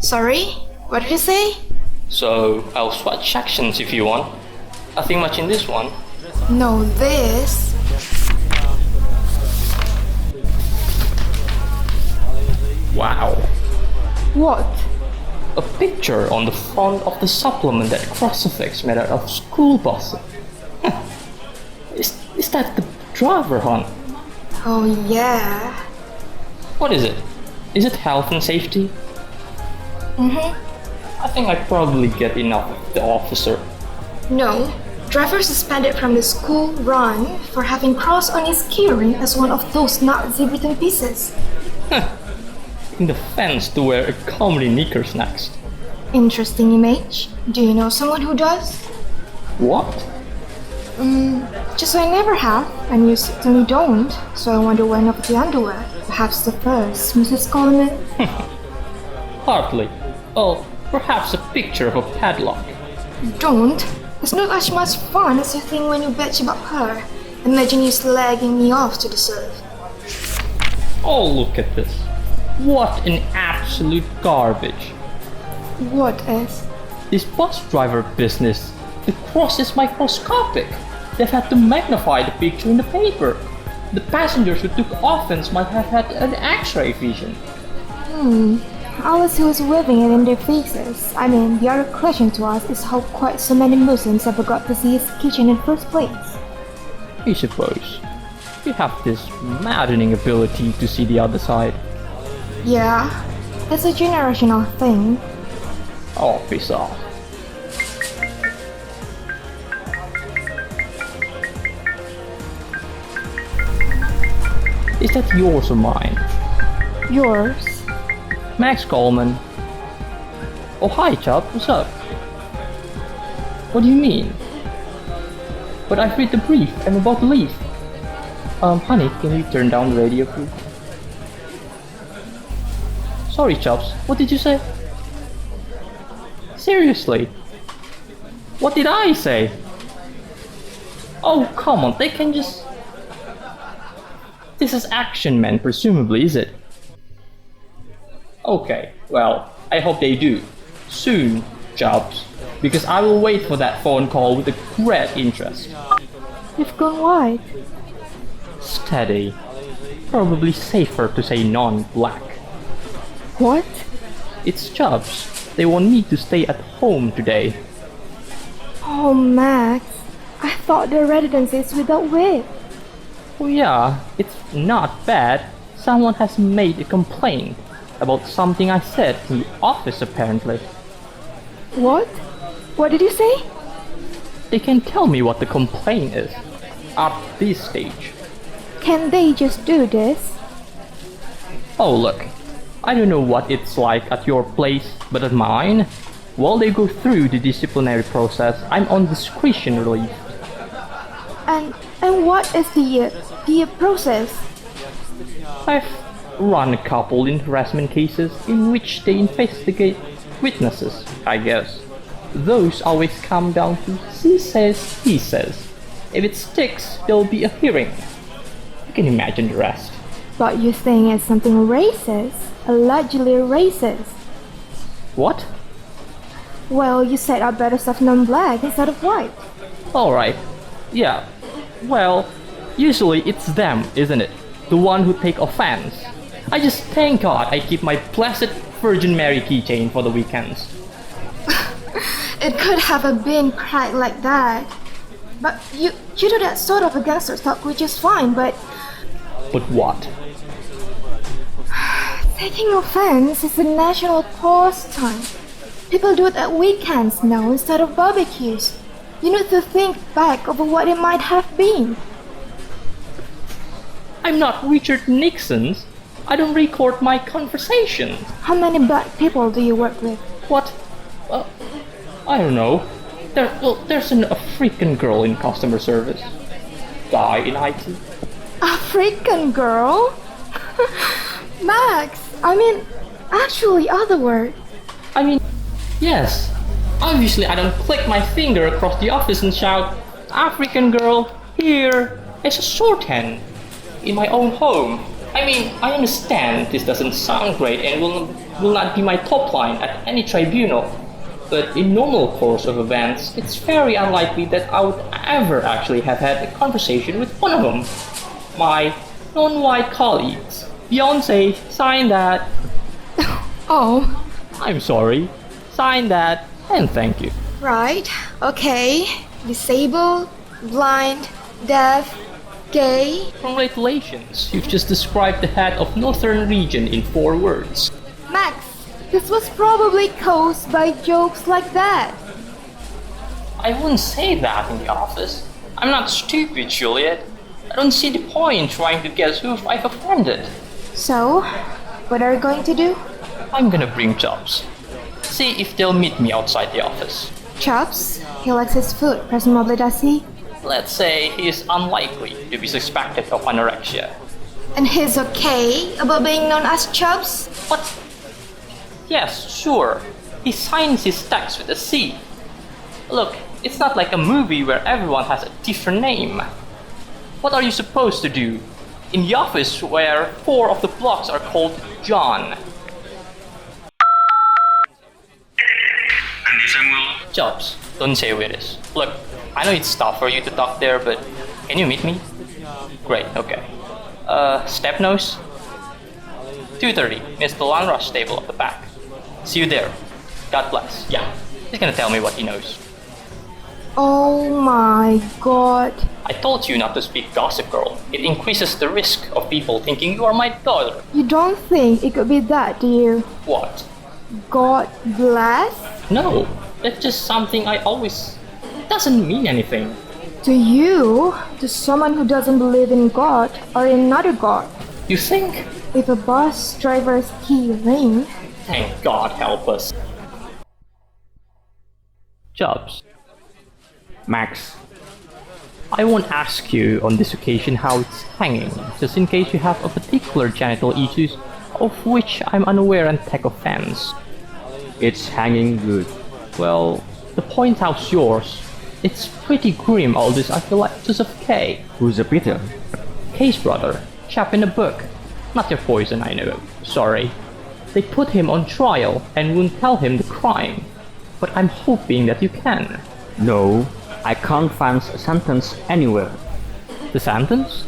Sorry? What did you say? So, I'll switch sections if you want. Nothing much in this one. No, this. Wow. What? A picture on the front of the supplement that 𝐿𝐴𝐓𝐀𝐆𝐻𝐿 made out of school buses. Is that the driver, hon? Oh, yeah. What is it? Is it health and safety? I think I'd probably get enough of the officer. No. Driver suspended from the school run for having crossed on his keyring as one of those Nazi written pieces. In the fence to wear a comedy knickers next. Interesting image. Do you know someone who does? What? Just so I never have, and you certainly don't, so I wonder when of the underwear. Perhaps the first, Mrs. Coleman? Hardly. Oh, perhaps a picture of a padlock. Don't. It's not as much fun as you think when you bitch about her. Imagine you slagging me off to the surf. Oh, look at this. What an absolute garbage. What is? This bus driver business. The cross is microscopic. They've had to magnify the picture in the paper. The passengers who took offense might have had an X-ray vision. Alice was waving it in their faces. I mean, the other question to us is how quite so many Muslims ever got to see his kitchen in the first place. I suppose. You have this maddening ability to see the other side. Yeah, it's a generational thing. Oh, piss off. Is that yours or mine? Yours? Max Coleman. Oh, hi, chap. What's up? What do you mean? But I've read the brief. I'm about to leave. Honey, can you turn down the radio, please? Sorry, Chops. What did you say? Seriously? What did I say? Oh, come on. They can just... This is Action Man, presumably, is it? Okay, well, I hope they do. Soon, Chops. Because I will wait for that phone call with a great interest. You've gone white. Steady. Probably safer to say non-black. What? It's Chops. They want me to stay at home today. Oh, Max. I thought the residency is without wig. Oh yeah, it's not bad. Someone has made a complaint about something I said in the office apparently. What? What did you say? They can tell me what the complaint is. At this stage. Can they just do this? Oh look, I don't know what it's like at your place, but at mine, while they go through the disciplinary process, I'm on discretion relief. And what is the process? I've run a couple in harassment cases in which they investigate witnesses, I guess. Those always come down to she says, he says. If it sticks, there'll be a hearing. You can imagine the rest. But you're saying it's something racist, allegedly racist. What? Well, you said I better stuff non-black instead of white. Alright, yeah. Well, usually it's them, isn't it? The one who take offense. I just thank God I keep my blessed Virgin Mary keychain for the weekends. It could have been cracked like that. But you do that sort of a gangster talk, which is fine, but... But what? Taking offense is a national pastime. People do it at weekends now instead of barbecues. You need to think back over what it might have been. I'm not Richard Nixon. I don't record my conversations. How many black people do you work with? What? I don't know. There's an African girl in customer service. Guy in IT. African girl? Max, I mean, actually other word. I mean, yes. Obviously, I don't click my finger across the office and shout, African girl, here, as a shorthand, in my own home. I mean, I understand this doesn't sound great and will will not be my top line at any tribunal. But in normal course of events, it's very unlikely that I would ever actually have had a conversation with one of them. My non-white colleagues. Beyonce, sign that. Oh, I'm sorry. Sign that, and thank you. right. Okay. Disabled, blind, deaf, gay. Congratulations, you've just described the head of Northern Region in 4 words. Max, this was probably caused by jokes like that. I wouldn't say that in the office. I'm not stupid, Juliet. I don't see the point trying to guess who I've offended. So, what are you going to do? I'm gonna bring Chops. See if they'll meet me outside the office. Chops? He likes his food, presumably, does he? Let's say he is unlikely to be suspected of anorexia. And he's okay about being known as Chops? What? Yes, sure. He signs his text with a C. Look, it's not like a movie where everyone has a different name. What are you supposed to do? In the office where 4 of the blocks are called John. Chops, don't say who it is. Look, I know it's tough for you to talk there, but can you meet me? Great, okay. Step nose? 2:30, miss the long rush table at the back. See you there. God bless. Yeah, he's gonna tell me what he knows. Oh my god. I told you not to speak gossip, girl. It increases the risk of people thinking you are my daughter. You don't think it could be that, do you? What? God bless? No, that's just something I always... It doesn't mean anything. To you? To someone who doesn't believe in God or in another God? You think? If a bus driver's key rings... Thank God help us. Chops. Max. I won't ask you on this occasion how it's hanging, just in case you have a particular genital issues of which I'm unaware and take offense. It's hanging good. Well, the point out's yours. It's pretty grim, all this. I feel like Joseph K. Who's a Peter? K's brother. Chap in the book. Not your poison, I know. Sorry. They put him on trial and won't tell him the crime. But I'm hoping that you can. No, I can't find a sentence anywhere. The sentence?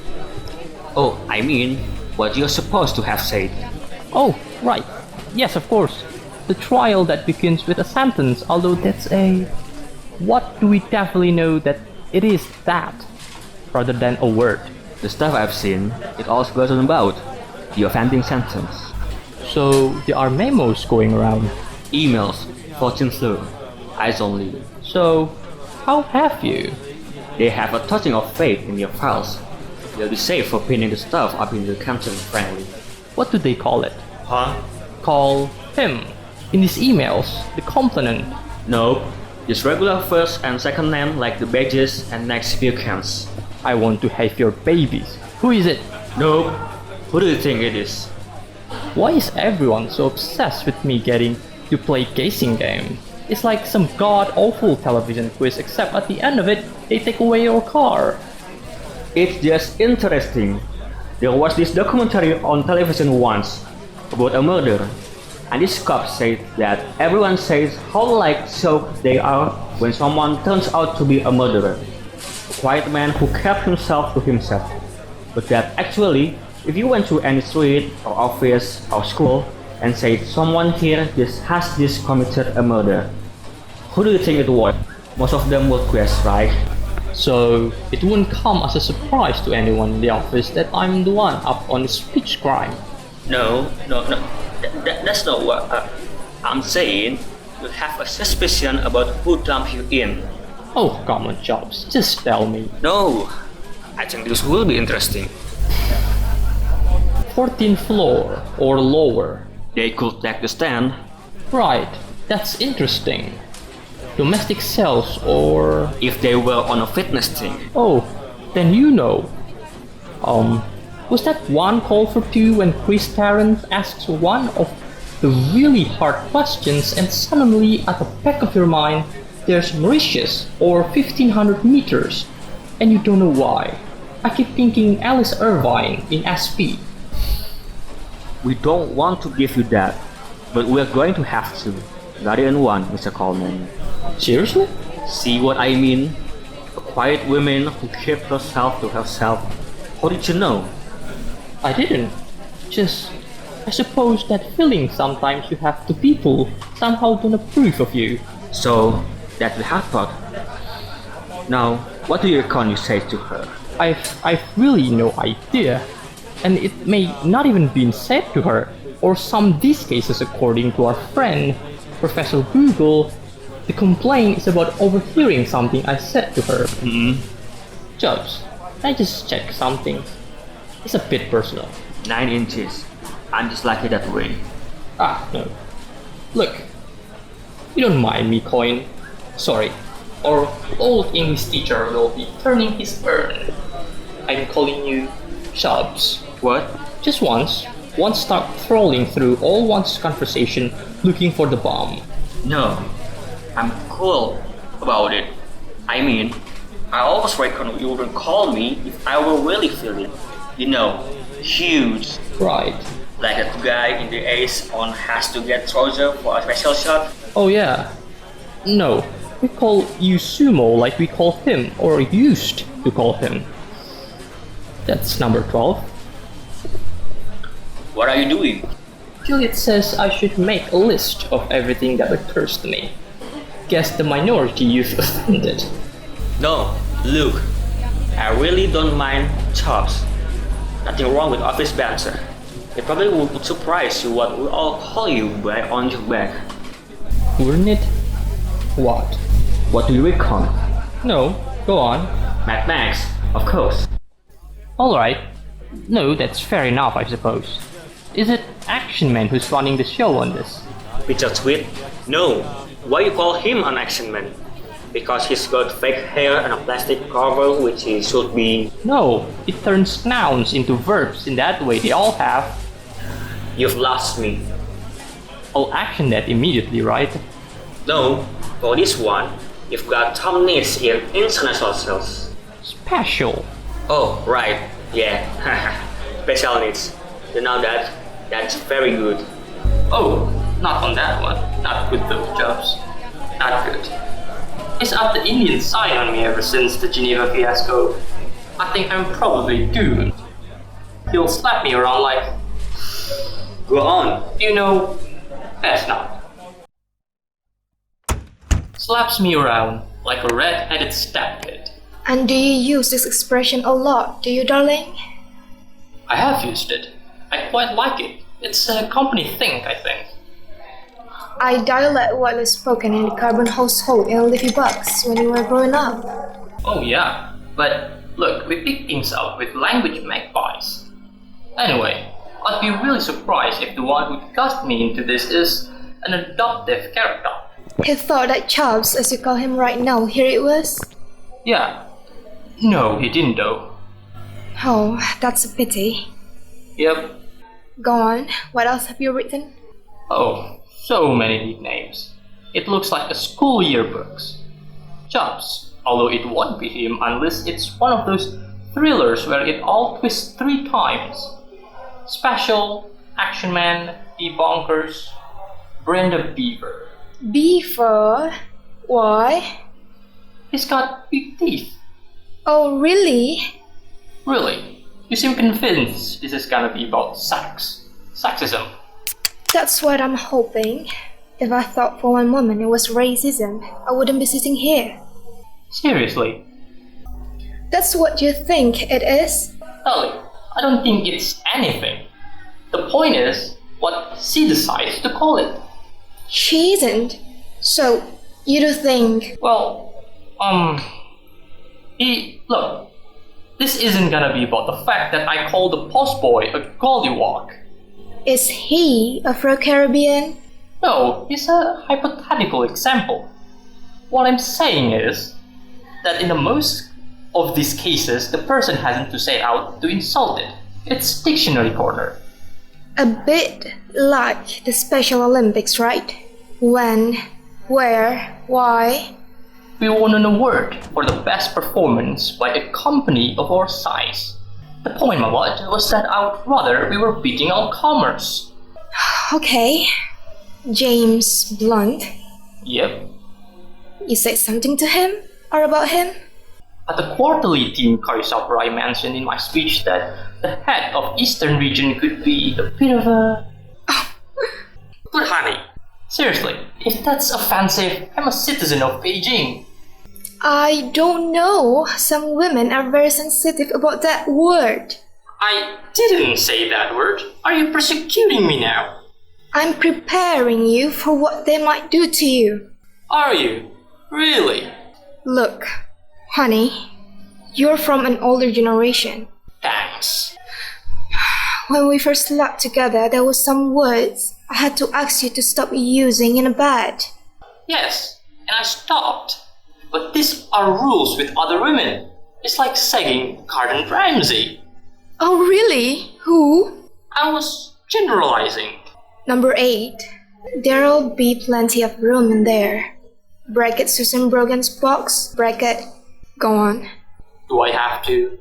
Oh, I mean, what you're supposed to have said. Oh, right. Yes, of course. The trial that begins with a sentence, although that's a... What do we definitely know that it is that, rather than a word? The stuff I've seen, it also goes on about the offending sentence. So, there are memos going around. Emails, fortune slow, eyes only. So, how have you? They have a touching of faith in your files. They'll be safe for pinning the stuff up in the canton friendly. What do they call it? Huh? Call him. In these emails, the complainant. Nope. Just regular first and second name like the badges and next few counts. I want to have your babies. Who is it? Nope. Who do you think it is? Why is everyone so obsessed with me getting to play guessing game? It's like some god-awful television quiz, except at the end of it, they take away your car. It's just interesting. There was this documentary on television once about a murder, and this cop said that everyone says how shocked they are when someone turns out to be a murderer, a quiet man who kept himself to himself, but that actually, if you went to any street or office or school and said someone here has just committed a murder, who do you think it was? Most of them would guess, right? So, it wouldn't come as a surprise to anyone in the office that I'm the one up on the speech crime. No. That's not what I'm saying. You have a suspicion about who dumped you in. Oh, come on, Chops, just tell me. No, I think this will be interesting. 14th floor or lower. They could take the stand. Right, that's interesting. Domestic cells or... If they were on a fitness thing. Oh, then you know. Was that one call for two when Chris Tarrant asks one of the really hard questions and suddenly at the back of your mind there's Mauritius or 1500 meters and you don't know why? I keep thinking Alice Irvine in SP. We don't want to give you that. But we're going to have to. Guardian 1, Mr. Coleman. Seriously? See what I mean? A quiet woman who kept herself to herself. How did you know? I didn't. Just, I suppose that feeling sometimes you have to people somehow don't approve of you. So, that's the hard part. Now, what do you reckon you say to her? I've really no idea. And it may not even been said to her, or some these cases according to our friend, Professor Google. The complaint is about overhearing something I said to her. Jobs, I just checked something. It's a bit personal. 9 inches. I'm just lucky that way. No. Look, you don't mind me, Coin. Sorry. Our old English teacher will be turning his urn. I'm calling you Jobs. What? Just once start trawling through all one's conversation looking for the bomb. No, I'm cool about it. I mean, I always reckon you wouldn't call me if I were really feeling, huge. Right. Like that guy in the Ace on has to get trouser for a special shot. Oh yeah. No, we call you Sumo like we call him, or used to call him. That's number 12. What are you doing? Juliet says I should make a list of everything that occurs to me. Guess the minority you've offended. No, look, I really don't mind chops. Nothing wrong with office banter. It probably would surprise you what we all call you by on your back. Wouldn't it? What? What do you reckon? No, go on. Mad Max, of course. Alright. No, that's fair enough, I suppose. Is it Action Man who's running the show on this? Peter Tweet? No. Why you call him an action man? Because he's got fake hair and a plastic cover which he should be... No, it turns nouns into verbs in that way they all have. You've lost me. I'll action that immediately, right? No, for this one, you've got some needs in international sales. Special. Oh, right, yeah, special needs. You know that? That's very good. Oh, not on that one. Not with those jobs. Not good. He's up the Indian side on me ever since the Geneva fiasco. I think I'm probably doomed. He'll slap me around like... Go on. Best not. Slaps me around like a red-headed stepkid. And do you use this expression a lot, do you, darling? I have used it. I quite like it. It's a company thing, I think. I dialect what was spoken in the Carbon household in Leafy Bucks when we were growing up. Oh yeah, but look, we pick things up with language magpies. Anyway, I'd be really surprised if the one who cast me into this is an adoptive character. He thought that Chubbs, as you call him right now, here it was? Yeah. No, he didn't though. Oh, that's a pity. Yep. Go on, what else have you written? Oh, so many nicknames. It looks like a school yearbooks. Chubbs, although it won't be him unless it's one of those thrillers where it all twists 3 times. Special, Action Man, Debunkers, Brenda Beaver. Beaver? Why? He's got big teeth. Oh, really? Really? You seem convinced this is gonna be about sexism. That's what I'm hoping. If I thought for one moment it was racism, I wouldn't be sitting here. Seriously? That's what you think it is? Ellie, I don't think it's anything. The point is what she decides to call it. She isn't. So, you do think... Well, look, this isn't gonna be about the fact that I called the postboy a gollywog. Is he Afro-Caribbean? No, it's a hypothetical example. What I'm saying is that in the most of these cases, the person hasn't to say out to insult it. It's dictionary corner. A bit like the Special Olympics, right? When, where, why? We won an award for the best performance by a company of our size. The point, my bud, was that I would rather we were beating our commerce. Okay, James Blunt? Yep. You said something to him? Or about him? At the quarterly team 𝐿𝐴 I mentioned in my speech that the head of Eastern region could be a bit of a... But honey, seriously, if that's offensive, I'm a citizen of Beijing. I don't know. Some women are very sensitive about that word. I didn't say that word. Are you persecuting me now? I'm preparing you for what they might do to you. Are you? Really? Look, honey, you're from an older generation. Thanks. When we first slept together, there were some words I had to ask you to stop using in a bed. Yes, and I stopped. But these are rules with other women. It's like saying 𝐿𝐴𝐴. Oh, really? Who? I was generalizing. Number 8. There'll be plenty of room in there. Bracket Susan Brogan's box. Bracket. Go on. Do I have to?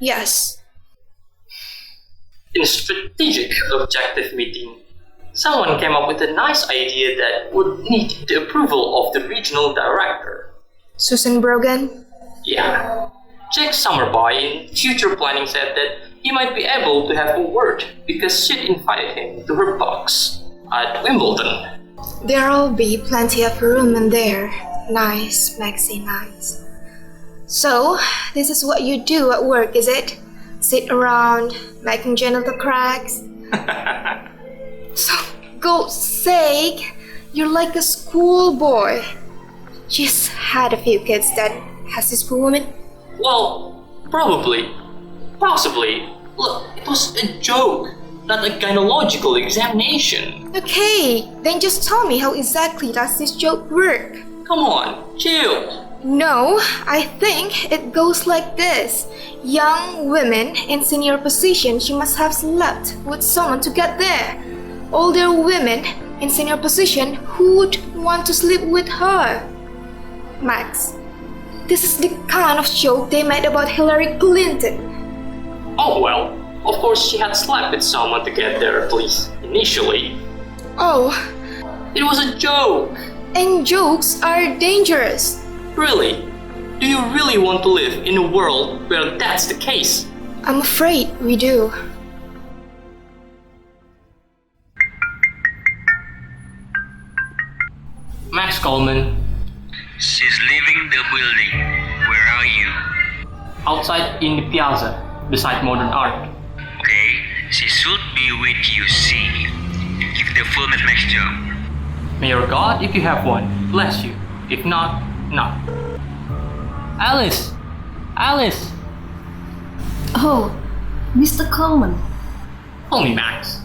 Yes. In a strategic objective meeting, someone came up with a nice idea that would need the approval of the regional director. Susan Brogan? Yeah. Jack Summerby in future planning said that he might be able to have a word because she'd invited him to her box at Wimbledon. There'll be plenty of room in there. Nice, Maxie, nice. So, this is what you do at work, is it? Sit around, making genital cracks? So, God's sake, you're like a schoolboy. Just had a few kids then. Has this poor woman? Well, probably. Possibly. Look, it was a joke, not a gynecological examination. Okay, then just tell me how exactly does this joke work? Come on, chill. No, I think it goes like this. Young women in senior positions, you must have slept with someone to get there. Older women in senior position, who'd want to sleep with her? Max, this is the kind of joke they made about Hillary Clinton. Oh well, of course she had slept with someone to get there at least, initially. Oh, It was a joke. and jokes are dangerous. Really? Do you really want to live in a world where that's the case? I'm afraid we do. Max Coleman, She's leaving the building. Where are you? outside in the piazza, beside modern art. Okay, she should be with you, see. Give the full max job. May your God, if you have one, bless you. If not, not. Alice! Alice! Oh, Mr. Coleman, Call me Max.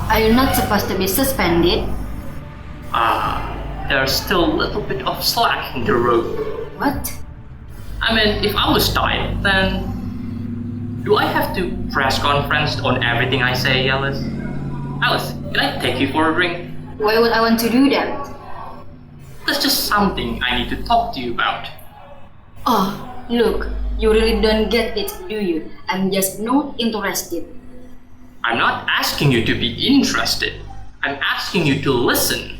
are you not supposed to be suspended? There's still a little bit of slack in the rope. What? I mean, if I was tied, then... Do I have to press conference on everything I say, Alice? Alice, can I take you for a drink? Why would I want to do that? That's just something I need to talk to you about. Oh, look, you really don't get it, do you? I'm just not interested. I'm not asking you to be interested. I'm asking you to listen.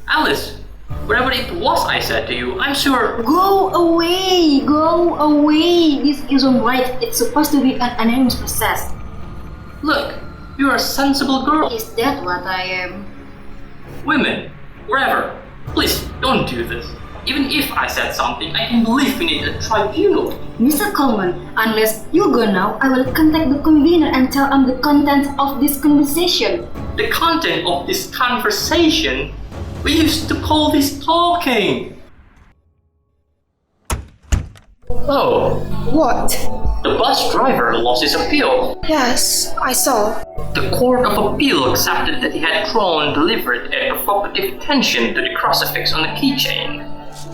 Alice, whatever it was I said to you, I'm sure... Go away! Go away! This isn't right. It's supposed to be an anonymous process. Look, you're a sensible girl. Is that what I am? Women, wherever, please don't do this. Even if I said something, I can believe we need a tribunal. Mr. Coleman, unless you go now, I will contact the convener and tell him the content of this conversation. The content of this conversation, we used to call this talking. Oh, What? the bus driver lost his appeal. Yes, I saw. The Court of Appeal accepted that he had drawn deliberate and provocative attention to the crucifix on the keychain.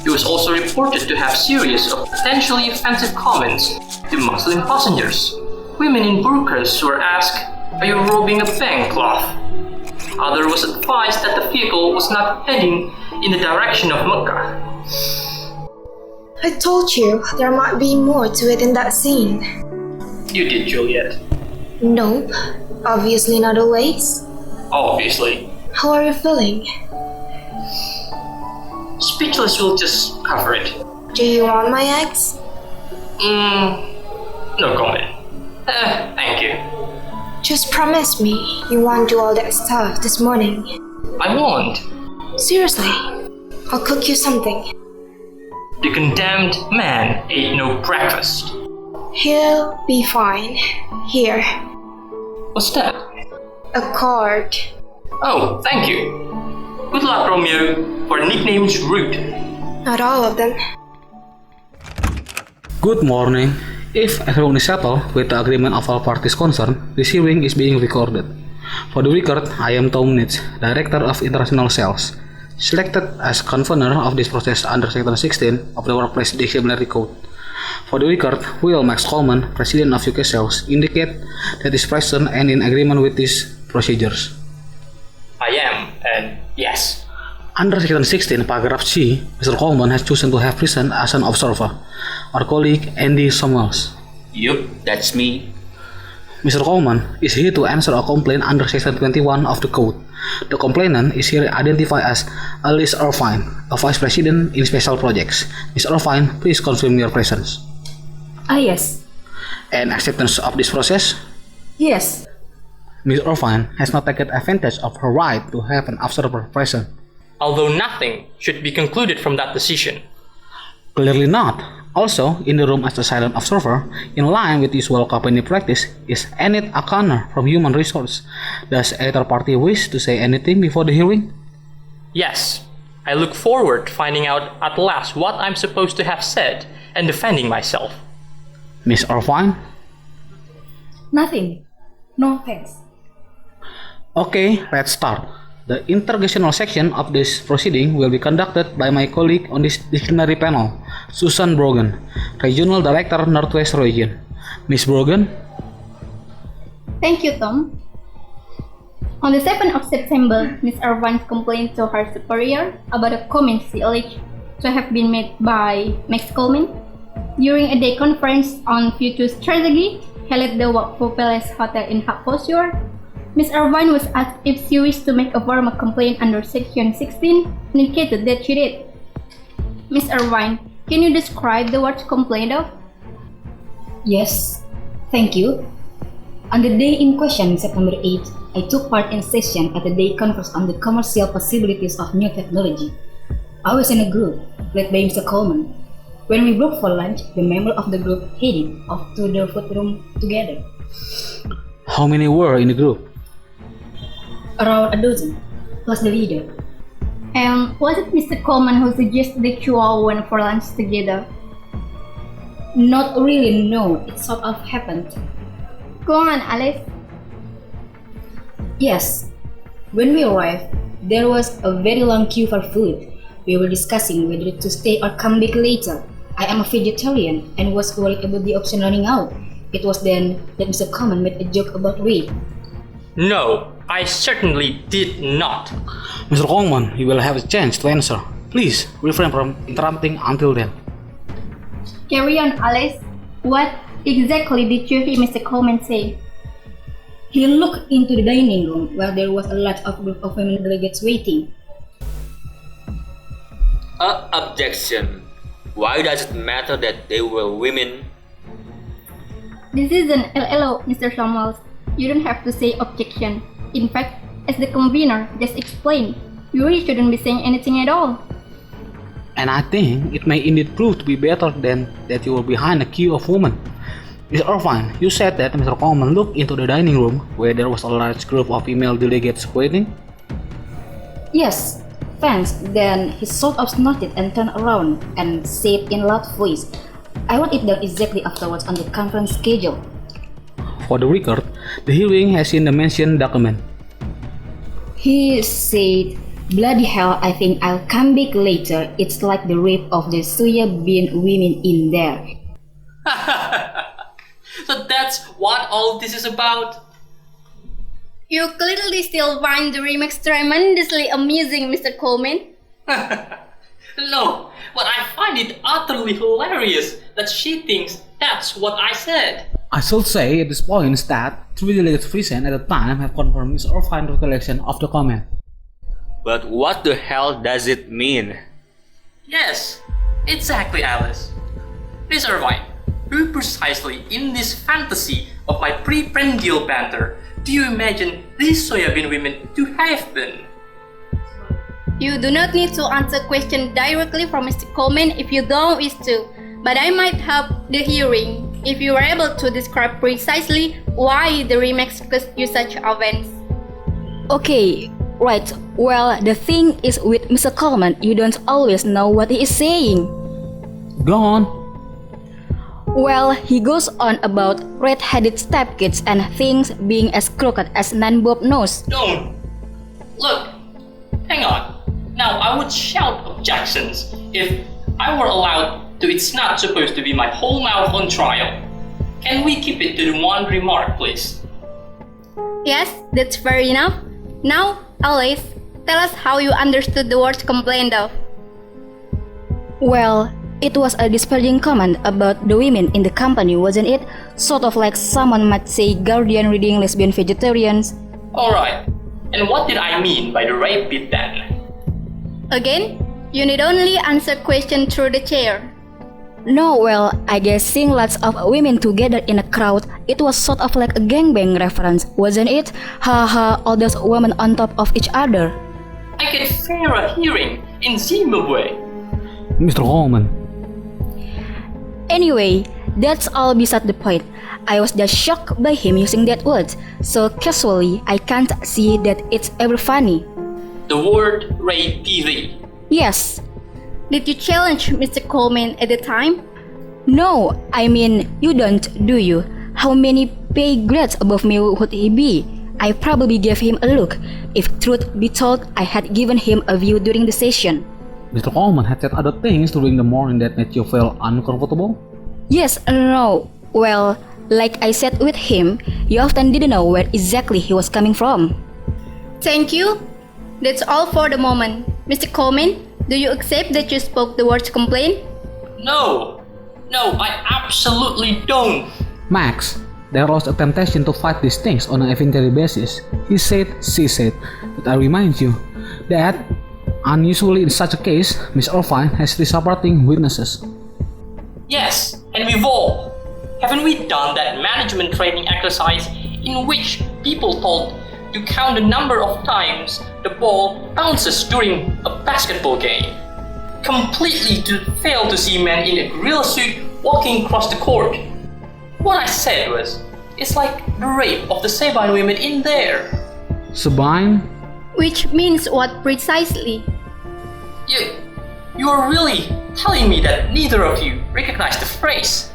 He was also reported to have series of potentially offensive comments to Muslim passengers. Women in burqas were asked, "Are you robbing a bank cloth?" Other was advised that the vehicle was not heading in the direction of Mecca. I told you there might be more to it in that scene. You did, Juliet. Nope, obviously not always. Obviously. How are you feeling? Speechless will just cover it. Do you want my eggs? No comment. Thank you. Just promise me you won't do all that stuff this morning. I won't. Seriously, I'll cook you something. The condemned man ate no breakfast. He'll be fine. Here, What's that? a card. Oh, thank you. Good luck, Romeo, for the nickname's rude. Not all of them. Good morning. If everyone is settled with the agreement of all parties concerned, this hearing is being recorded. For the record, I am 𝐿𝐻𝐻, Director of International Sales, selected as convener of this process under Section 16 of the Workplace Disciplinary Code. For the record, Will Max Coleman, President of UK Sales, indicate that is present and in agreement with these procedures. I am, and yes. Under Section 16, paragraph C, Mr. Coleman has chosen to have present as an observer, our colleague Andy Samuels. Yup, that's me. Mr. Coleman is here to answer a complaint under Section 21 of the Code. The complainant is here identified as 𝐿𝐻𝐻, a Vice President in Special Projects. Ms. 𝐿𝐻𝐻, please confirm your presence. Yes. And acceptance of this process? Yes. Ms. 𝐿𝐻𝐻 has not taken advantage of her right to have an observer present. Although nothing should be concluded from that decision. Clearly not. Also, in the room as a silent observer, in line with usual company practice, is Enid O'Connor from Human Resource. Does either party wish to say anything before the hearing? Yes, I look forward to finding out at last what I'm supposed to have said and defending myself. Ms. 𝐿𝐻𝐻? Nothing. No thanks. Okay, let's start. The interrogational section of this proceeding will be conducted by my colleague on this disciplinary panel, Susan Brogan, Regional Director Northwest Region. Ms. Brogan? Thank you, Tom. On the 7th of September, Ms. 𝐿𝐻𝐻 complained to her superior about a comment she alleged to have been made by Max Coleman during a day conference on future strategy held at the Wakfu Palace Hotel in Hertfordshire. Ms. 𝐿𝐻𝐻 was asked if she wished to make a formal complaint under Section 16 and indicated that she did. Ms. 𝐿𝐻𝐻, can you describe the words complained of? Yes. Thank you. On the day in question, September 8, I took part in a session at the day conference on the commercial possibilities of new technology. I was in a group led by Mr. Coleman. When we broke for lunch, the members of the group headed off to the food room together. How many were in the group? Around a dozen, plus the leader. And was it Mr. Coleman who suggested the two all went for lunch together? Not really, no. It sort of happened. Go on, Alief. Yes. When we arrived, there was a very long queue for food. We were discussing whether to stay or come back later. I am a vegetarian and was worried about the option running out. It was then that Mr. Coleman made a joke about weight. No, I certainly did not. Mr. Coleman, you will have a chance to answer. Please refrain from interrupting until then. Carry on, Alief. What exactly did you hear Mr. Coleman say? He looked into the dining room where there was a large group of women delegates waiting. Objection. Why does it matter that they were women? This is an LLO, Mr. Samuels. You don't have to say objection. In fact, as the convener just explained, you really shouldn't be saying anything at all. And I think it may indeed prove to be better than that you were behind a queue of women. Ms. 𝐿𝐻𝐻, you said that Mr. Coleman looked into the dining room where there was a large group of female delegates waiting? Yes, thanks. Then he sort of snorted and turned around and said in a loud voice, I want it done exactly afterwards on the conference schedule. For the record, the hearing has seen the mentioned document. He said, bloody hell, I think I'll come back later. It's like the rape of the Syah being women in there. So that's what all this is about? You clearly still find the remix tremendously amusing, Mr. Coleman. No, but I find it utterly hilarious that she thinks that's what I said. I should say at this point that 3 delegates present at the time have confirmed Ms. 𝐿𝐻𝐻's recollection of the comment. But what the hell does it mean? Yes, exactly, Alice. Miss Irvine, who precisely in this fantasy of my preprendial banter do you imagine these soybean women to have been? You do not need to answer question directly from Mr. Coleman if you don't wish to, but I might help the hearing if you are able to describe precisely why the remix caused you such events. Okay, right. Well, the thing is with Mr. Coleman, you don't always know what he is saying. Go on. Well, he goes on about red-headed stepkids and things being as crooked as Nan-Bob knows. Don't! Look, hang on. Now I would shout objections if I were allowed to It's Not Supposed to Be My Whole Mouth on Trial. Can we keep it to the one remark, please? Yes, that's fair enough. Now, Alice, tell us how you understood the words complained of. Well, it was a disparaging comment about the women in the company, wasn't it? Sort of like someone might say Guardian reading lesbian vegetarians. Alright, and what did I mean by the rape bit then? Again, you need only answer question through the chair. No, well, I guess seeing lots of women together in a crowd, it was sort of like a gangbang reference, wasn't it? Haha, all those women on top of each other. I get fairer hearing in Zimbabwe. Mr. Coleman. Anyway, that's all beside the point. I was just shocked by him using that word, so casually I can't see that it's ever funny. The word rape TV. Yes. Did you challenge Mr. Coleman at the time? No, I mean, you don't, do you? How many pay grades above me would he be? I probably gave him a look. If truth be told, I had given him a view during the session. Mr. Coleman had said other things during the morning that made you feel uncomfortable? Yes, no. Well, like I said with him, you often didn't know where exactly he was coming from. Thank you. That's all for the moment. Mr. Coleman, do you accept that you spoke the words complaint? No, I absolutely don't. Max, there was a temptation to fight these things on an evidentiary basis. He said, she said, but I remind you that, unusually in such a case, Miss Irvine has three supporting witnesses. Yes, and we've all. Haven't we done that management training exercise in which people told to count the number of times the ball bounces during a basketball game? Completely to fail to see men in a gorilla suit walking across the court. What I said was, it's like the rape of the Sabine women in there. Sabine? Which means what precisely? You are really telling me that neither of you recognize the phrase?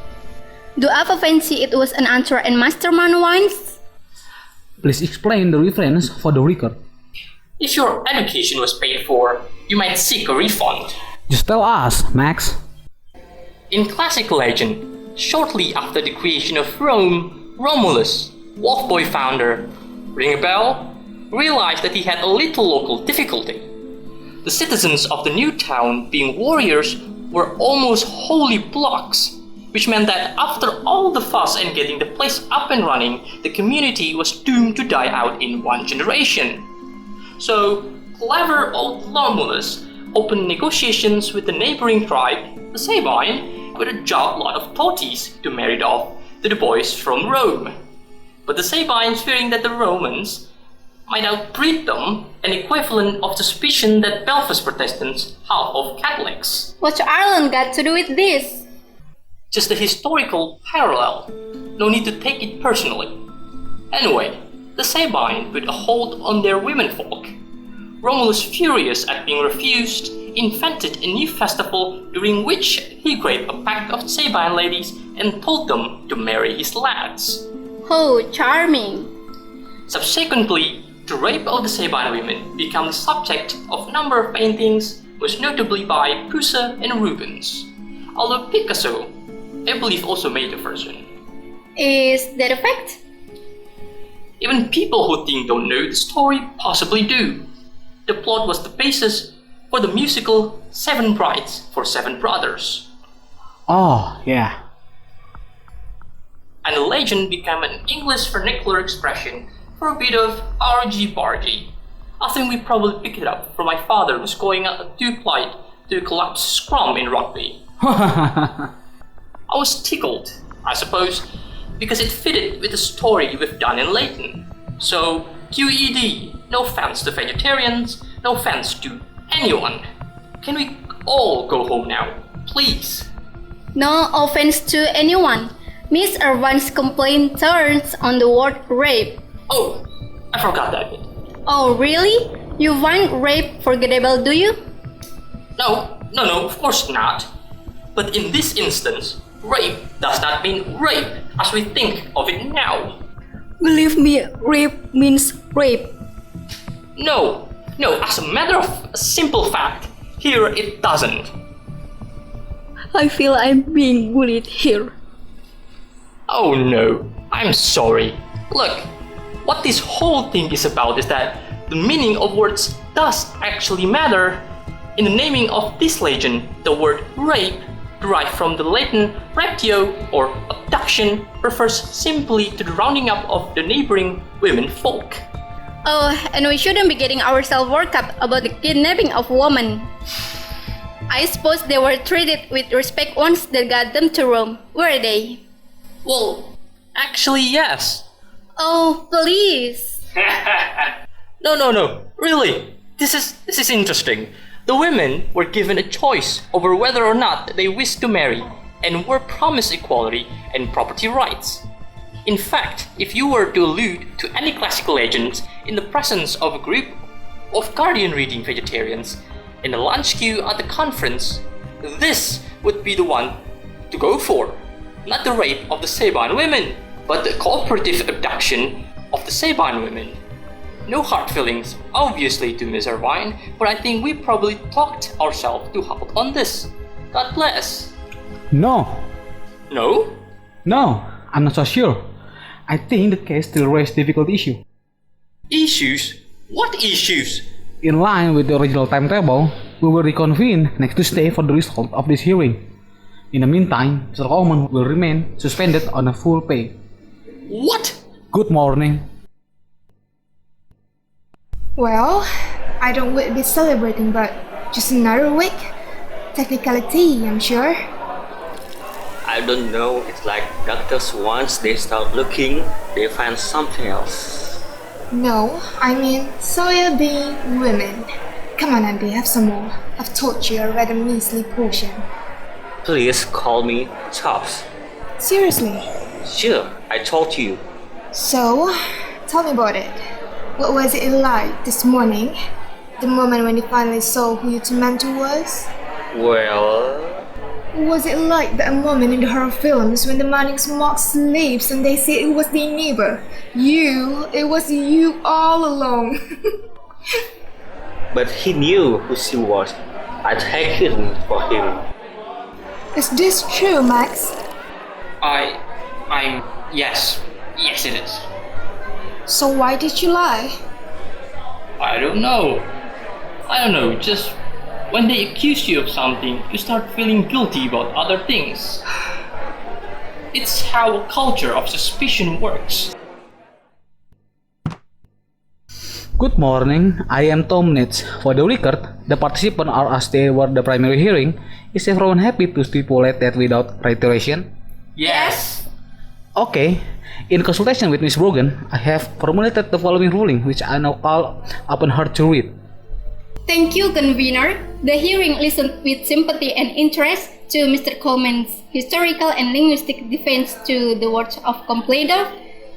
Do Alpha fancy it was an answer and mastermind wines? Please explain the reference for the record. If your education was paid for, you might seek a refund. Just tell us, Max. In classic legend, shortly after the creation of Rome, Romulus, Wolf Boy founder, ring a bell, realized that he had a little local difficulty. The citizens of the new town, being warriors, were almost wholly blocks, which meant that after all the fuss and getting the place up and running, the community was doomed to die out in one generation. So, clever old Romulus opened negotiations with the neighboring tribe, the Sabine, with a job lot of toadies to marry off to the boys from Rome. But the Sabines, fearing that the Romans might outbreed them, an equivalent of suspicion that Belfast Protestants half of Catholics. What's Ireland got to do with this? Just a historical parallel. No need to take it personally. Anyway, the Sabine put a hold on their womenfolk. Romulus, furious at being refused, invented a new festival during which he graved a pack of Sabine ladies and told them to marry his lads. Oh, charming. Subsequently, the rape of the Sabine women became the subject of a number of paintings, most notably by Poussin and Rubens. Although Picasso, I believe, also made a version. Is that a fact? Even people who think don't know the story possibly do. The plot was the basis for the musical Seven Brides for Seven Brothers. Oh, yeah. And the legend became an English vernacular expression for a bit of argy-bargy. I think we probably picked it up from my father who's going out too polite to collapse scrum in rugby. I was tickled, I suppose, because it fitted with the story we've done in Layton. So, QED, no offense to vegetarians, no offense to anyone. Can we all go home now, please? No offense to anyone. Miss Irvine's complaint turns on the word rape. Oh, I forgot that bit. Oh, really? You find rape forgettable, do you? No, of course not. But in this instance, rape does not mean rape as we think of it now. Believe me, rape means rape. No, as a matter of a simple fact, here it doesn't. I feel I'm being bullied here. Oh no, I'm sorry. Look, what this whole thing is about is that the meaning of words does actually matter. In the naming of this legend, the word rape, derived from the Latin raptio or abduction, refers simply to the rounding up of the neighboring women folk. Oh, and we shouldn't be getting ourselves worked up about the kidnapping of women. I suppose they were treated with respect once they got them to Rome, were they? Well, actually yes. Oh, please. No, really. This is interesting. The women were given a choice over whether or not they wished to marry and were promised equality and property rights. In fact, if you were to allude to any classical legends in the presence of a group of guardian reading vegetarians in a lunch queue at the conference, this would be the one to go for. Not the rape of the Saban women, but the cooperative abduction of the Saban women. No hard feelings, obviously, to Miss Irvine, but I think we probably talked ourselves too hard on this. God bless. No, No? I'm not so sure. I think the case still raises difficult issue. Issues? What issues? In line with the original timetable, we will reconvene next Tuesday for the result of this hearing. In the meantime, Mr. Coleman will remain suspended on a full pay. What? Good morning. Well, I don't will be celebrating, but just another week. Technicality, I'm sure. I don't know, it's like doctors once they start looking, they find something else. No, I mean soya bean women. Come on, Andy, have some more. I've told you I read a measly portion. Please call me Chops. Seriously. Sure, I told you. So, tell me about it. What was it like this morning? The moment when you finally saw who your tormentor was? Well... Was it like that moment in the horror films when the Mannings mock slaves and they say it was their neighbor? It was you all along. But he knew who she was. I'd taken for him. Is this true, Max? Yes it is. So why did you lie? I don't know, just when they accuse you of something, you start feeling guilty about other things. It's how a culture of suspicion works. Good morning, I am Tom Nitz. For the record, the participants are as they were the primary hearing. Is everyone happy to stipulate that without reiteration? Yes! Okay. In consultation with Ms. Brogan, I have formulated the following ruling, which I now call upon her to read. Thank you, convener. The hearing listened with sympathy and interest to Mr. Coleman's historical and linguistic defense to the words of complainant.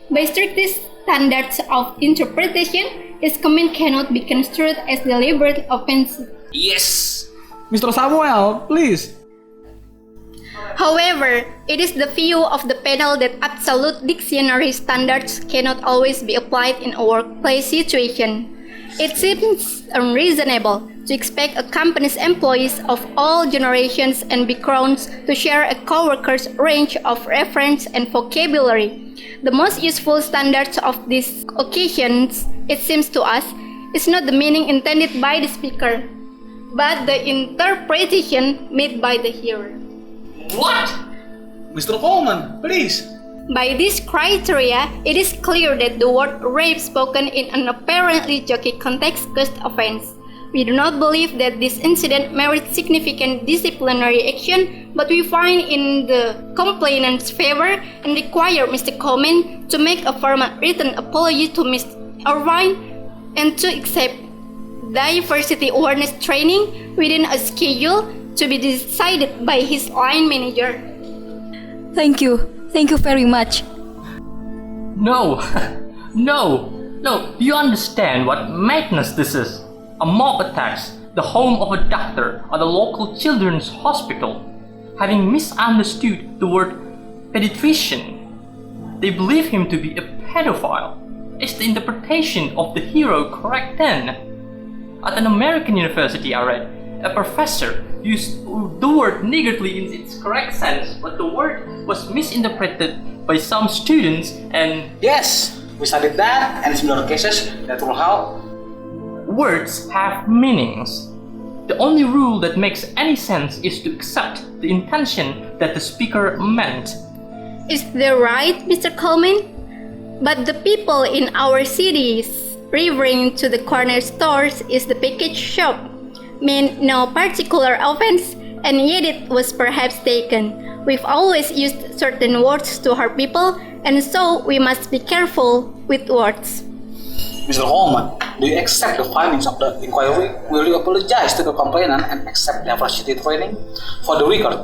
By strictest standards of interpretation, his comment cannot be construed as deliberate offense. Yes! Mr. Samuel, please. However, it is the view of the panel that absolute dictionary standards cannot always be applied in a workplace situation. It seems unreasonable to expect a company's employees of all generations and backgrounds to share a co-worker's range of reference and vocabulary. The most useful standards of these occasions, it seems to us, is not the meaning intended by the speaker, but the interpretation made by the hearer. What? Mr. Coleman, please. By this criteria, it is clear that the word rape spoken in an apparently joking context caused offense. We do not believe that this incident merits significant disciplinary action, but we find in the complainant's favor and require Mr. Coleman to make a formal written apology to Ms. Irvine and to accept diversity awareness training within a schedule to be decided by his line manager. Thank you. Thank you very much. No, no. Do you understand what madness this is? A mob attacks the home of a doctor at a local children's hospital, having misunderstood the word pediatrician. They believe him to be a pedophile. Is the interpretation of the hero correct then? At an American university I read, a professor used the word niggardly in its correct sense, but the word was misinterpreted by some students and... Yes, we studied that, and in similar cases, that will help. Words have meanings. The only rule that makes any sense is to accept the intention that the speaker meant. Is that right, Mr. Coleman? But the people in our cities referring to the corner stores is the package shop meant no particular offense, and yet it was perhaps taken. We've always used certain words to hurt people, and so we must be careful with words. Mr. Coleman, do you accept the findings of the inquiry? Will you apologize to the complainant and accept diversity training? For the record,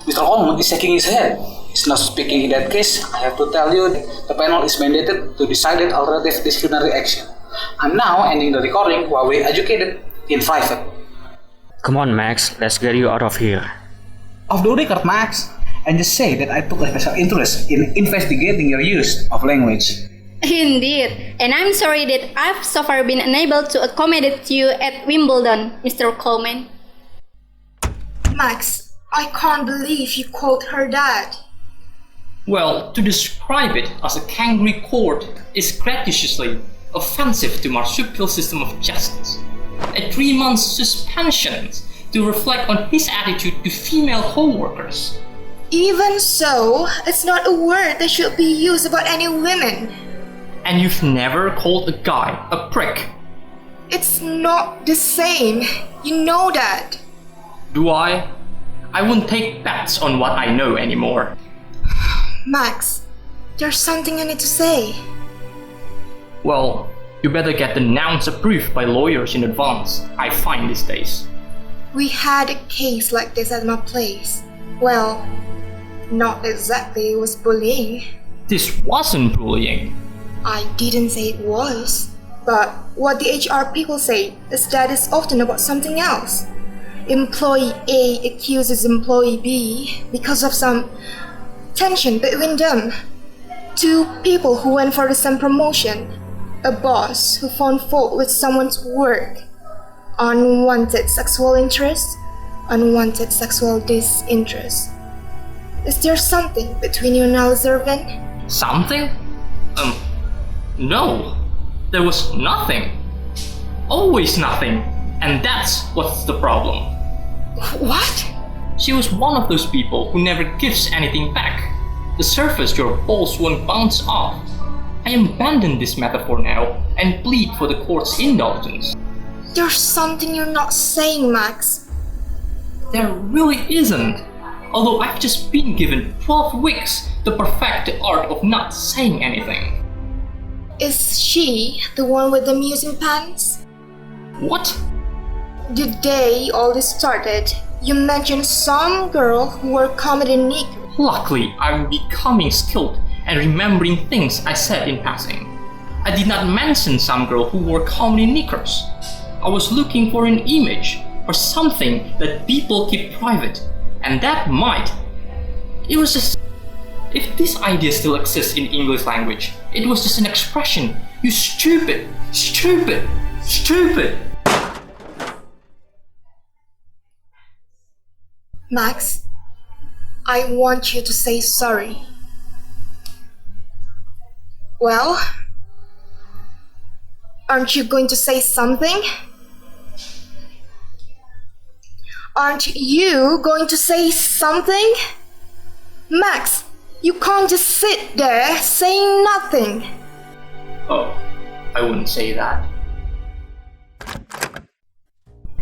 Mr. Coleman is shaking his head. He's not speaking in that case. I have to tell you, the panel is mandated to decide that alternative disciplinary action. I'm now ending the recording while we educated in private. Come on, Max, let's get you out of here. Off the record, Max, and just say that I took a special interest in investigating your use of language. Indeed, and I'm sorry that I've so far been unable to accommodate you at Wimbledon, Mr. Coleman. Max, I can't believe you called her that. Well, to describe it as a kangaroo court is gratuitously offensive to marsupial system of justice. A 3-month suspension to reflect on his attitude to female co-workers. Even so, it's not a word that should be used about any women. And you've never called a guy a prick. It's not the same. You know that. Do I? I won't take bets on what I know anymore. Max, there's something I need to say. Well, you better get the nouns approved by lawyers in advance, I find these days. We had a case like this at my place. Well, not exactly, it was bullying. This wasn't bullying. I didn't say it was, but what the HR people say is that it's often about something else. Employee A accuses employee B because of some tension between them. 2 people who went for the same promotion. A boss who found fault with someone's work. Unwanted sexual interest, unwanted sexual disinterest. Is there something between you and Alizervin? Something? No. There was nothing. Always nothing. And that's what's the problem. What? She was one of those people who never gives anything back. The surface your balls won't bounce off. I abandon this metaphor now and plead for the court's indulgence. There's something you're not saying, Max. There really isn't. Although I've just been given 12 weeks to perfect the art of not saying anything. Is she the one with the amusing pants? What? The day all this started, you mentioned some girl who wore comedy knickers. Luckily, I'm becoming skilled and remembering things I said in passing. I did not mention some girl who wore comedy knickers. I was looking for an image or something that people keep private, and that might. It was just... If this idea still exists in English language, it was just an expression. You stupid, stupid, stupid. Max, I want you to say sorry. Well, aren't you going to say something? Aren't you going to say something? Max, You can't just sit there saying nothing. Oh, I wouldn't say that.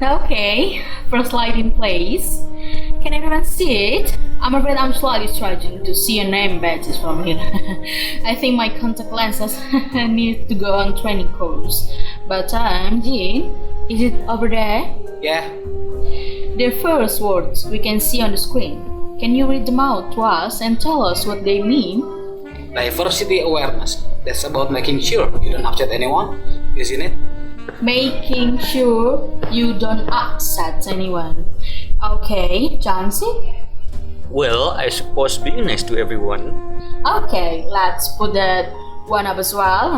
Okay, first slide in place. Can everyone see it? I'm afraid I'm slightly struggling to see your name badges from here. I think my contact lenses need to go on training course. But Jean, is it over there? Yeah. The first words we can see on the screen. Can you read them out to us and tell us what they mean? Diversity awareness. That's about making sure you don't upset anyone, isn't it? Making sure you don't upset anyone. Okay, Jansi? Well, I suppose being nice to everyone. Okay, let's put that one up as well.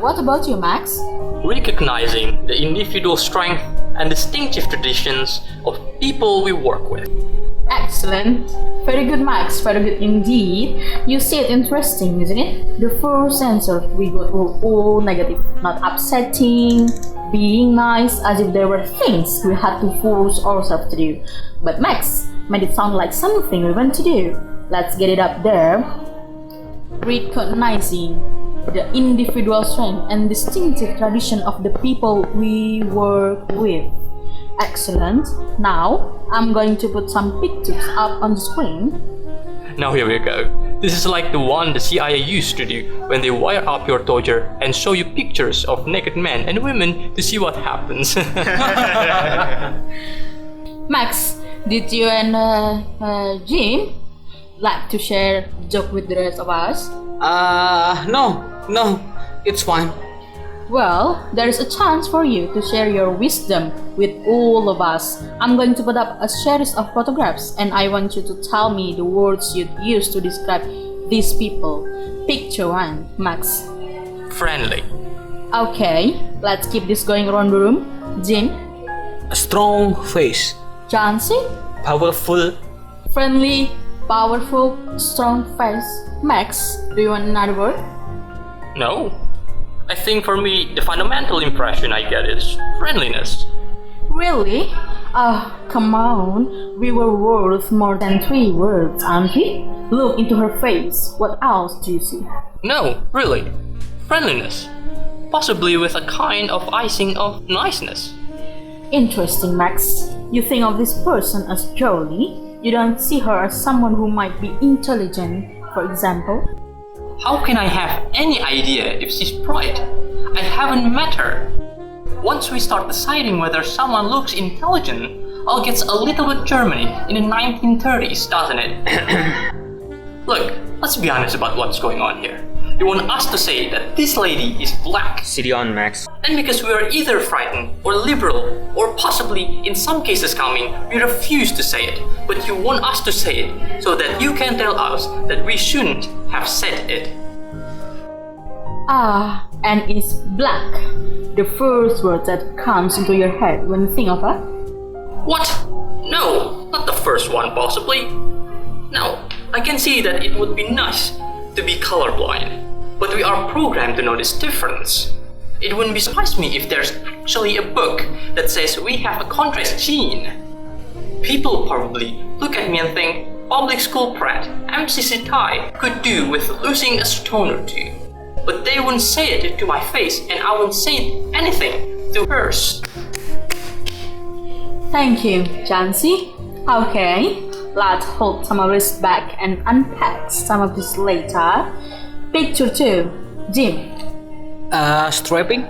What about you, Max? Recognizing the individual strength and distinctive traditions of people we work with. Excellent. Very good, Max. Very good indeed. You see it interesting, isn't it? The first answer we got were all negative. Not upsetting, being nice, as if there were things we had to force ourselves to do. But Max made it sound like something we want to do. Let's get it up there. Recognizing the individual strength and distinctive tradition of the people we work with. Excellent. Now, I'm going to put some pictures up on the screen. Now here we go. This is like the one the CIA used to do when they wire up your toaster and show you pictures of naked men and women to see what happens. Max, did you and Jim like to share a joke with the rest of us? No, it's fine. Well, there's a chance for you to share your wisdom with all of us. I'm going to put up a series of photographs and I want you to tell me the words you'd use to describe these people. Picture one, Max. Friendly. Okay, let's keep this going around the room. Jim? A strong face. Jansi? Powerful. Friendly, powerful, strong face. Max, do you want another word? No. I think for me, the fundamental impression I get is friendliness. Really? Come on. We were worth more than 3 words, aren't we? Look into her face. What else do you see? No, really. Friendliness. Possibly with a kind of icing of niceness. Interesting, Max. You think of this person as jolly. You don't see her as someone who might be intelligent, for example. How can I have any idea if she's bright? I haven't met her. Once we start deciding whether someone looks intelligent, all gets a little bit Germany in the 1930s, doesn't it? Look, let's be honest about what's going on here. You want us to say that this lady is black. City on, Max. And because we are either frightened or liberal, or possibly in some cases coming, we refuse to say it. But you want us to say it so that you can tell us that we shouldn't have said it. And it's black. The first word that comes into your head when you think of her? What? No, not the first one possibly. Now, I can see that it would be nice to be colorblind, but we are programmed to know this difference. It wouldn't surprise me if there's actually a book that says we have a contrast gene. People probably look at me and think public school brat MCC Thai could do with losing a stone or two. But they wouldn't say it to my face and I wouldn't say anything to hers. Thank you, Jansi. Okay, let's hold some of this back and unpack some of this later. Picture 2, Jim. Strapping.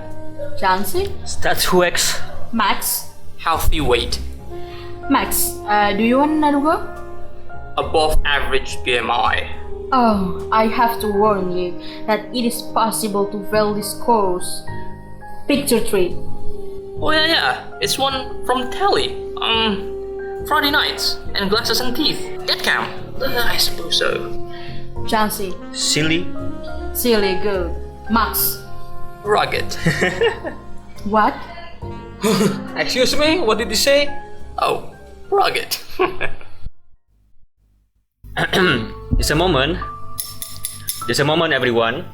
Jansi. Statuex. Max. Healthy weight. Max, do you want another word? Above average BMI. Oh, I have to warn you that it is possible to fail this course. Picture 3. Oh yeah, it's one from telly. Friday nights and glasses and teeth. That count? I suppose so. Jansi. Silly. Silly, good. Max. Rugged. What? Excuse me, what did you say? Oh, rugged. Just a moment. Everyone.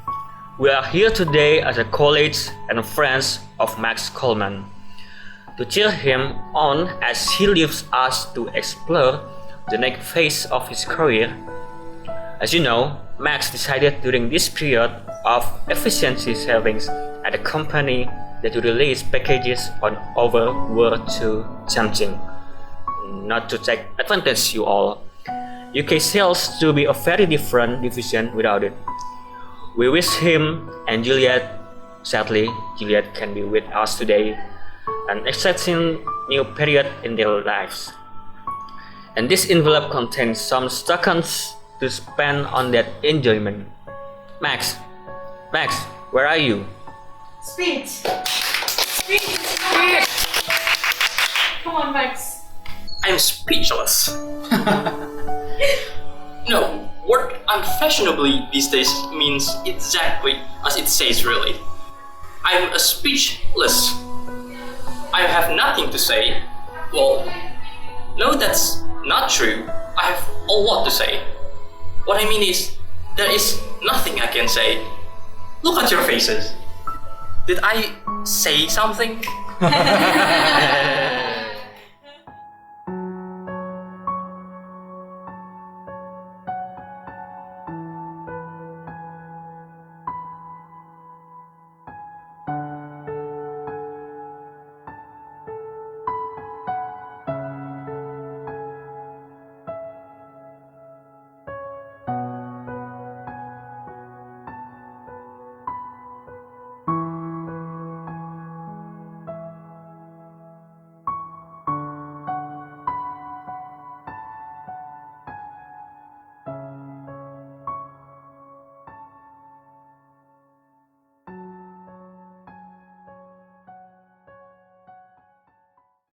We are here today as a colleagues and friends of Max Coleman to cheer him on as he leaves us to explore the next phase of his career. As you know, Max decided during this period of efficiency savings at a company that would release packages on over World 2 something. Not to take advantage you all. UK sales to be a very different division without it. We wish him and Juliet, sadly, Juliet can be with us today, an exciting new period in their lives. And this envelope contains some seconds to spend on that enjoyment. Max, where are you? Speech! Come on, Max. I'm speechless. No, word unfashionably these days means exactly as it says really. I'm a speechless. I have nothing to say. Well, no, that's not true. I have a lot to say. What I mean is, there is nothing I can say. Look at your faces. Did I say something?